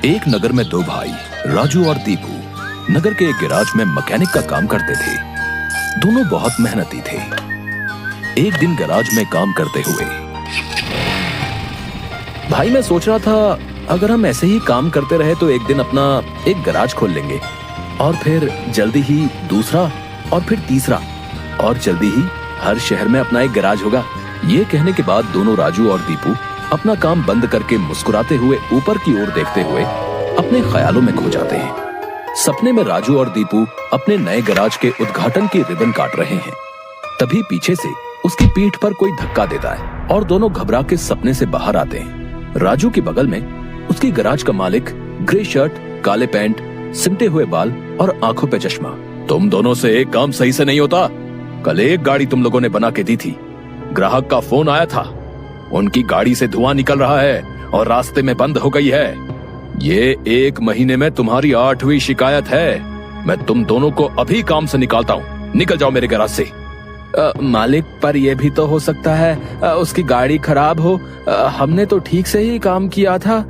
एक नगर में दो भाई राजू और दीपू नगर के एक गैराज में मैकेनिक का काम करते थे। दोनों बहुत मेहनती थे। एक दिन गैराज में काम करते हुए, भाई मैं सोच रहा था अगर हम ऐसे ही काम करते रहे तो एक दिन अपना एक गैराज खोल लेंगे और फिर जल्दी ही दूसरा और फिर तीसरा और जल्दी ही हर शहर में अपना एक गैराज होगा। ये कहने के बाद दोनों राजू और दीपू अपना काम बंद करके मुस्कुराते हुए ऊपर की ओर देखते हुए अपने ख्यालों में खो जाते हैं। सपने में राजू और दीपू अपने नए गैराज के उद्घाटन की रिबन काट रहे हैं। तभी पीछे से उसकी पीठ पर कोई धक्का देता है और दोनों घबरा के सपने से बाहर आते हैं। राजू के बगल में उसकी गैराज का मालिक, ग्रे शर्ट, काले पैंट, सिमटे हुए बाल और आंखों पे चश्मा। तुम दोनों से एक काम सही से नहीं होता। कल एक गाड़ी तुम लोगों ने बना के दी थी, ग्राहक का फोन आया था, उनकी गाड़ी से धुआं निकल रहा है और रास्ते में बंद हो गई है। ये 1 महीने में तुम्हारी 8वीं शिकायत है। मैं तुम दोनों को अभी काम से निकालता हूँ। निकल जाओ मेरे गैराज से। मालिक, पर यह भी तो हो सकता है उसकी गाड़ी खराब हो। हमने तो ठीक से ही काम किया था।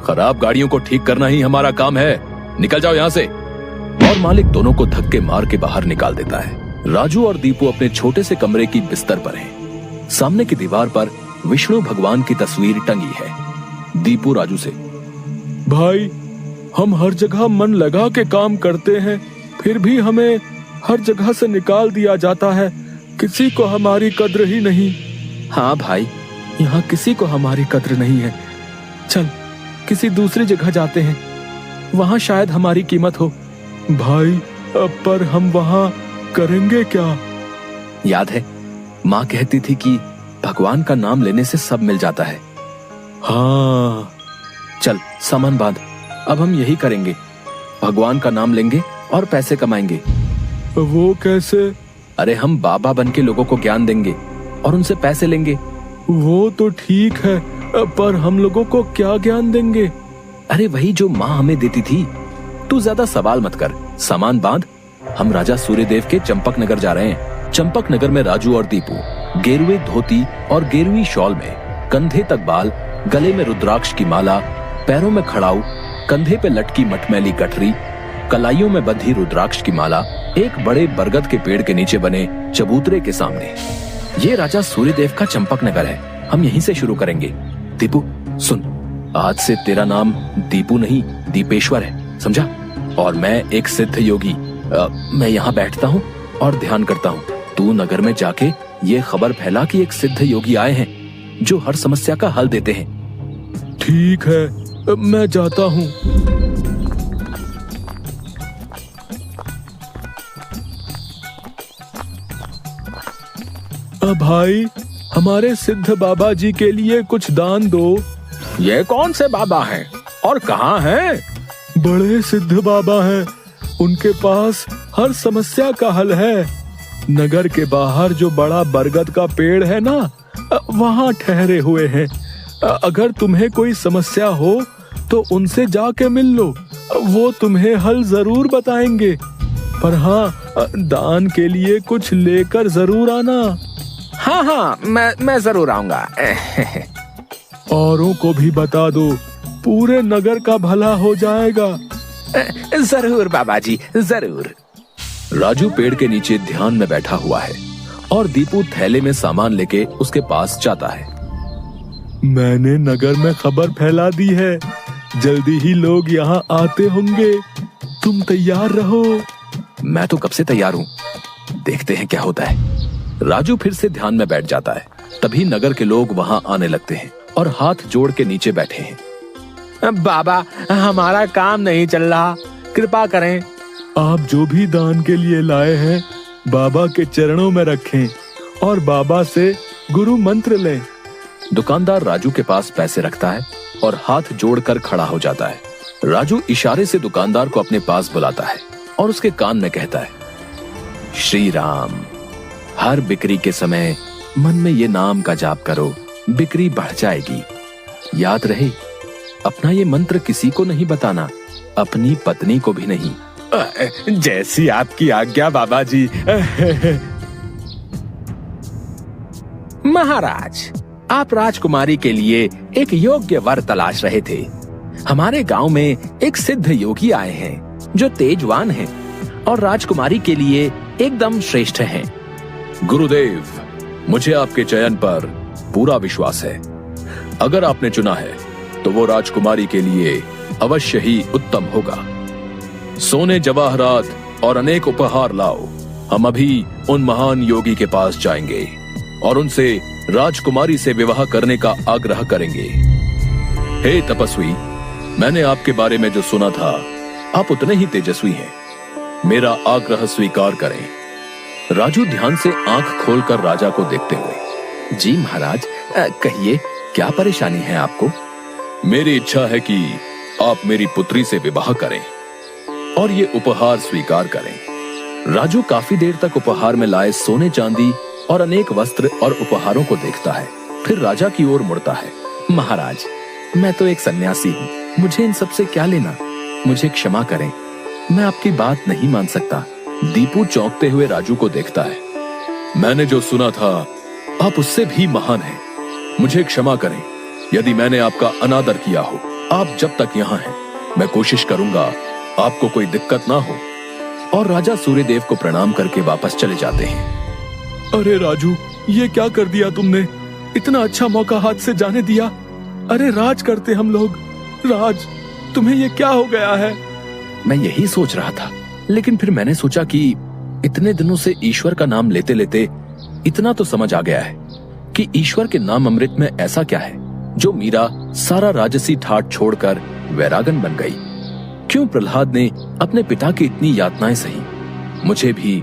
खराब गाड़ियों को ठीक करना ही हमारा काम है। निकल जाओ यहाँ से। और मालिक दोनों को धक्के मार के बाहर निकाल देता है। राजू और दीपू अपने छोटे से कमरे की बिस्तर पर हैं। सामने की दीवार पर विष्णु भगवान की तस्वीर टंगी है। दीपू राजू से, भाई हम हर जगह मन लगा के काम करते हैं, फिर भी हमें हर जगह से निकाल दिया जाता है। किसी को हमारी कद्र ही नहीं। हाँ भाई, यहाँ किसी को हमारी कद्र नहीं है। चल किसी दूसरी जगह जाते हैं, वहाँ शायद हमारी कीमत हो। भाई अब पर हम वहाँ करेंगे क्या? याद है माँ कहती थी कि भगवान का नाम लेने से सब मिल जाता है। हाँ चल सामान बांध, अब हम यही करेंगे। भगवान का नाम लेंगे और पैसे कमाएंगे। वो कैसे? अरे हम बाबा बन के लोगों को ज्ञान देंगे और उनसे पैसे लेंगे। वो तो ठीक है, पर हम लोगों को क्या ज्ञान देंगे? अरे वही जो माँ हमें देती थी। तू ज्यादा सवाल मत कर, सामान बांध। हम राजा सूर्यदेव के चंपक नगर जा रहे हैं। चंपक नगर में राजू और दीपू गेरुए धोती और गेरुई शॉल में, कंधे तक बाल, गले में रुद्राक्ष की माला, पैरों में खड़ाऊ, कंधे पे लटकी मटमैली गठरी, कलाइयों में बंधी रुद्राक्ष की माला, एक बड़े बरगद के पेड़ के नीचे बने चबूतरे के सामने। ये राजा सूर्यदेव का चंपक नगर है। हम यहीं से शुरू करेंगे। दीपू सुन, आज से तेरा नाम दीपू नहीं दीपेश्वर है, समझा? और मैं एक सिद्ध योगी। मैं यहाँ बैठता हूँ और ध्यान करता हूँ। तू नगर में जाके ये खबर फैला कि एक सिद्ध योगी आए हैं जो हर समस्या का हल देते हैं। ठीक है, मैं जाता हूँ। भाई हमारे सिद्ध बाबा जी के लिए कुछ दान दो। ये कौन से बाबा हैं और कहाँ हैं? बड़े सिद्ध बाबा हैं, उनके पास हर समस्या का हल है। नगर के बाहर जो बड़ा बरगद का पेड़ है ना, वहाँ ठहरे हुए हैं। अगर तुम्हें कोई समस्या हो तो उनसे जाके मिल लो, वो तुम्हें हल जरूर बताएंगे। पर हाँ, दान के लिए कुछ लेकर जरूर आना। हाँ, मैं जरूर आऊंगा। औरों को भी बता दो, पूरे नगर का भला हो जाएगा। जरूर बाबा जी, जरूर। राजू पेड़ के नीचे ध्यान में बैठा हुआ है और दीपू थैले में सामान लेके उसके पास जाता है। मैंने नगर में खबर फैला दी है, जल्दी ही लोग यहाँ आते होंगे। तुम तैयार रहो। मैं तो कब से तैयार हूँ, देखते हैं क्या होता है। राजू फिर से ध्यान में बैठ जाता है। तभी नगर के लोग वहाँ आने लगते हैं और हाथ जोड़ के नीचे बैठे हैं। बाबा, हमारा काम नहीं चल रहा, कृपा करें। आप जो भी दान के लिए लाए हैं बाबा के चरणों में रखें और बाबा से गुरु मंत्र लें। दुकानदार राजू के पास पैसे रखता है और हाथ जोड़कर खड़ा हो जाता है। राजू इशारे से दुकानदार को अपने पास बुलाता है और उसके कान में कहता है, श्री राम, हर बिक्री के समय मन में ये नाम का जाप करो, बिक्री बढ़ जाएगी। याद रहे, अपना ये मंत्र किसी को नहीं बताना, अपनी पत्नी को भी नहीं। जैसी आपकी आज्ञा बाबा जी। महाराज, आप राजकुमारी के लिए एक योग्य वर तलाश रहे थे। हमारे गांव में एक सिद्ध योगी आए हैं जो तेजवान हैं और राजकुमारी के लिए एकदम श्रेष्ठ हैं। गुरुदेव, मुझे आपके चयन पर पूरा विश्वास है। अगर आपने चुना है तो वो राजकुमारी के लिए अवश्य ही उत्तम होगा। सोने, जवाहरात और अनेक उपहार लाओ। हम अभी उन महान योगी के पास जाएंगे और उनसे राजकुमारी से विवाह करने का आग्रह करेंगे। हे तपस्वी, मैंने आपके बारे में जो सुना था, आप उतने ही तेजस्वी हैं। मेरा आग्रह स्वीकार करें। राजू ध्यान से आंख खोलकर राजा को देखते हुए, जी महाराज, कहिए क्या परेशानी है आपको? मेरी इच्छा है कि आप मेरी पुत्री से विवाह करें और ये उपहार स्वीकार करें। राजू काफी देर तक उपहार में लाए सोने, चांदी और अनेक वस्त्र और उपहारों को देखता है, फिर राजा की ओर मुड़ता है। महाराज, मैं तो एक सन्यासी हूँ, मुझे इन सब से क्या लेना? मुझे क्षमा करें, मैं आपकी बात नहीं मान सकता। दीपू चौंकते हुए राजू को देखता है। मैंने जो सुना था, आप उससे भी महान हैं। मुझे क्षमा करें यदि मैंने आपका अनादर किया हो। आप जब तक यहाँ हैं, मैं कोशिश करूंगा आपको कोई दिक्कत ना हो। और राजा सूर्यदेव को प्रणाम करके वापस चले जाते हैं। अरे राजू, ये क्या कर दिया तुमने? इतना अच्छा मौका हाथ से जाने दिया। अरे राज करते हम लोग। राज, तुम्हें ये क्या हो गया है? मैं यही सोच रहा था, लेकिन फिर मैंने सोचा कि इतने दिनों से ईश्वर का नाम लेते लेते इतना तो समझ आ गया है कि ईश्वर के नाम अमृत में ऐसा क्या है जो मीरा सारा राजसी ठाट छोड़कर वैरागन बन गई। क्यों प्रहलाद ने अपने पिता की इतनी यातनाएं सही? मुझे भी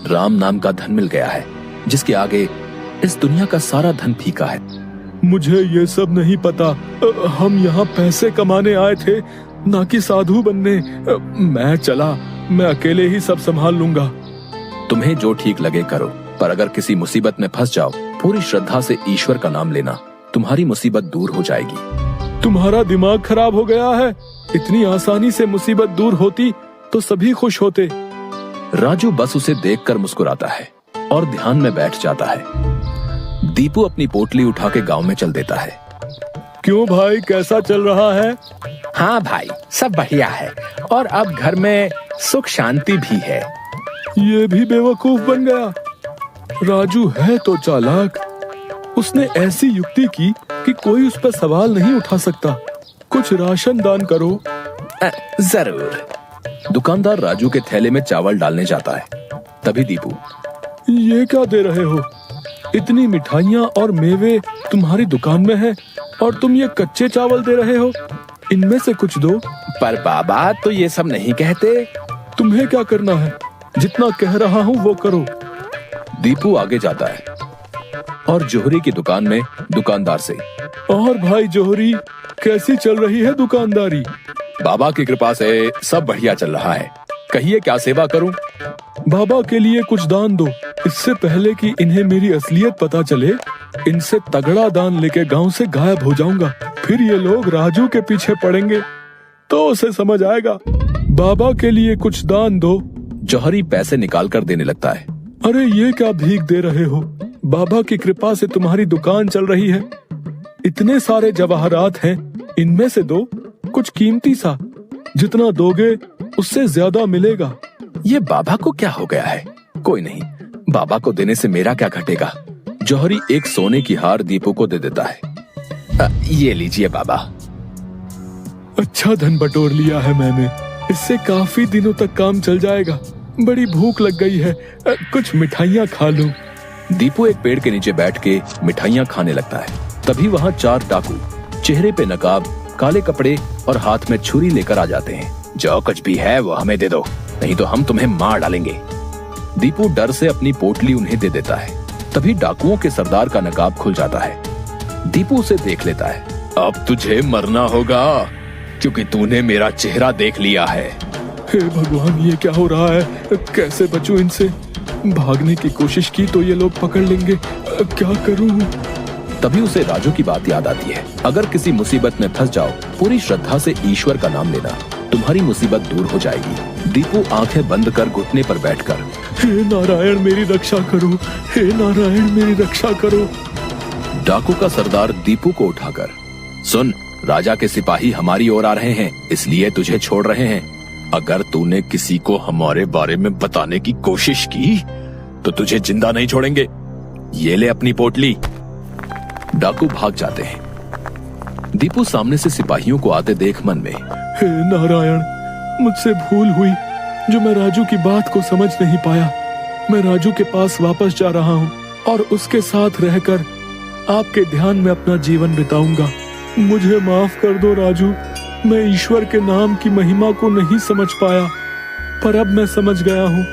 राम नाम का धन मिल गया है जिसके आगे इस दुनिया का सारा धन फीका है। मुझे ये सब नहीं पता। हम यहाँ पैसे कमाने आए थे, ना कि साधु बनने। मैं चला, मैं अकेले ही सब संभाल लूंगा। तुम्हें जो ठीक लगे करो, पर अगर किसी मुसीबत में फंस जाओ, पूरी श्रद्धा से ईश्वर का नाम लेना, तुम्हारी मुसीबत दूर हो जाएगी। तुम्हारा दिमाग खराब हो गया है। इतनी आसानी से मुसीबत दूर होती तो सभी खुश होते। राजू बस उसे देखकर मुस्कुराता है और ध्यान में बैठ जाता है। दीपू अपनी पोटली उठा के गांव में चल देता है। क्यों भाई, कैसा चल रहा है? हाँ भाई, सब बढ़िया है और अब घर में सुख शांति भी है। ये भी बेवकूफ बन गया। राजू है तो चालाक। उसने ऐसी युक्ति की कि कोई उस पर सवाल नहीं उठा सकता। कुछ राशन दान करो। जरूर। दुकानदार राजू के थैले में चावल डालने जाता है। तभी दीपू, ये क्या दे रहे हो? इतनी मिठाइयाँ और मेवे तुम्हारी दुकान में है और तुम ये कच्चे चावल दे रहे हो। इनमें से कुछ दो। पर बाबा तो ये सब नहीं कहते। तुम्हें क्या करना है? जितना कह रहा हूँ वो करो। दीपू आगे जाता है और जोहरी की दुकान में दुकानदार से, और भाई जोहरी, कैसी चल रही है दुकानदारी? बाबा की कृपा से सब बढ़िया चल रहा है। कहिए क्या सेवा करूं? बाबा के लिए कुछ दान दो। इससे पहले कि इन्हें मेरी असलियत पता चले, इनसे तगड़ा दान लेके गांव से गायब हो जाऊंगा। फिर ये लोग राजू के पीछे पड़ेंगे तो उसे समझ आएगा। बाबा के लिए कुछ दान दो। जौहरी पैसे निकाल कर देने लगता है। अरे ये क्या भीख दे रहे हो? बाबा की कृपा से तुम्हारी दुकान चल रही है। इतने सारे जवाहरात हैं, इनमें से दो, कुछ कीमती सा। जितना दोगे उससे ज्यादा मिलेगा। ये बाबा को क्या हो गया है? कोई नहीं, बाबा को देने से मेरा क्या घटेगा। जौहरी एक सोने की हार दीपू को दे देता है। ये लीजिए बाबा। अच्छा धन बटोर लिया है मैंने। इससे काफी दिनों तक काम चल जाएगा। बड़ी भूख लग गई है, कुछ मिठाइयाँ खा लूं। दीपू एक पेड़ के नीचे बैठ के मिठाइयाँ खाने लगता है। तभी वहाँ 4 डाकू, चेहरे पे नकाब, काले कपड़े और हाथ में छुरी लेकर आ जाते हैं। जो कुछ भी है वो हमें दे दो, नहीं तो हम तुम्हें मार डालेंगे। दीपू डर से अपनी पोटली उन्हें दे देता है। तभी डाकुओं के सरदार का नकाब खुल जाता है। दीपू उसे देख लेता है। अब तुझे मरना होगा क्योंकि तूने मेरा चेहरा देख लिया है। हे भगवान, ये क्या हो रहा है? कैसे बचूं इनसे? भागने की कोशिश की तो ये लोग पकड़ लेंगे। क्या करूं? तभी उसे राजू की बात याद आती है। अगर किसी मुसीबत में फंस जाओ, पूरी श्रद्धा से ईश्वर का नाम लेना, तुम्हारी मुसीबत दूर हो जाएगी। दीपू आंखें बंद कर घुटने पर बैठकर, हे नारायण मेरी रक्षा करो, हे नारायण मेरी रक्षा करो। डाकू का सरदार दीपू को उठाकर, सुन, राजा के सिपाही हमारी ओर आ रहे हैं, इसलिए तुझे छोड़ रहे हैं। अगर तूने किसी को हमारे बारे में बताने की कोशिश की तो तुझे जिंदा नहीं छोड़ेंगे। ये ले अपनी पोटली। डाकू भाग जाते हैं। दीपू सामने से सिपाहियों को आते देख मन में, हे नारायण, मुझसे भूल हुई जो मैं राजू की बात को समझ नहीं पाया। मैं राजू के पास वापस जा रहा हूँ और उसके साथ रहकर आपके ध्यान में अपना जीवन बिताऊंगा। मुझे माफ कर दो राजू, मैं ईश्वर के नाम की महिमा को नहीं समझ पाया, पर अब मैं समझ गया हूँ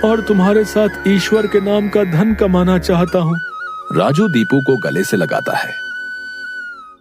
और तुम्हारे साथ ईश्वर के नाम का धन कमाना चाहता हूँ। राजू दीपू को गले से लगाता है